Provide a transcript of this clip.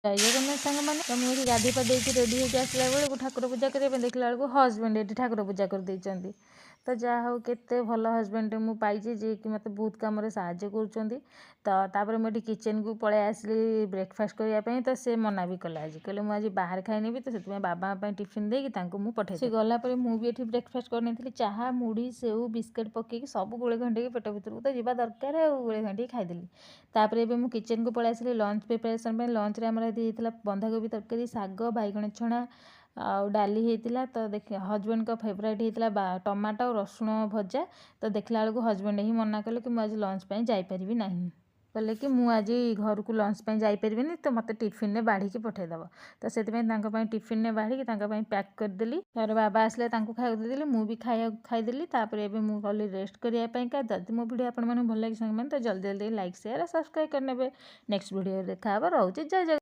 जय जगन्नाथ सांग मैंने तो मुझे गाधी पाधे रेडी होकर आसला बेलू ठाकुर पूजा करने देखला बेलू हजबैंड ये ठाकुर पूजा कर देइचंदी। तो जहा हो केते भल हजबैंड मु पाइछि जे कि मते बहुत काम रे साहाय्य करूछंदी। तो तापर मुझे किचन को पळे आसली ब्रेकफास्ट करिया पई तो से मना भी कला आज कहले मु आज बाहर खाइनी भी तो से बाबा पई टिफिन देकी तांको मु पठे से गला पर मु भी एठी ब्रेकफास्ट करनेथि चाहा मुढ़ी सेउ बिस्किट पकेकी सब गोळे घंटे पेट भीतर तो जीवा दरकार और गोळे घंटे खाइदेली। तापर एबे मु किचन को पळे आसली लंच प्रिपरेशन पे लंच रे हमर हेतिला बंधाकोबी तरकारी साग बैगण छणा आउ डाली हेतिला। तो देख हजबैंड को फेवरेट हेतिला टमाटो और रसुण भजा। तो देखला बेलू हजबैंड ही मना कले कि मुझे लंच पे जाई परिबी नाही कहले कि मु आज घर को लंच पे जाई परिबिनी तो मते टिफिन ने बाढ़ी के पठे दबो। तो सेति में तांको पई टिफिन ने बाढ़ी के तांको पई पैक कर देली। तारे बाबा आसले तांको खाइ देली मु भी खाइ देली। तापर एबे मु गली रेस्ट करिया पई का जदि मो वीडियो आपन माने भल लागे संग मन तो जल्दी जल्दी लाइक शेयर और सब्सक्राइब करनेबे। नेक्स्ट वीडियो देखा हबो रहउची जय जय।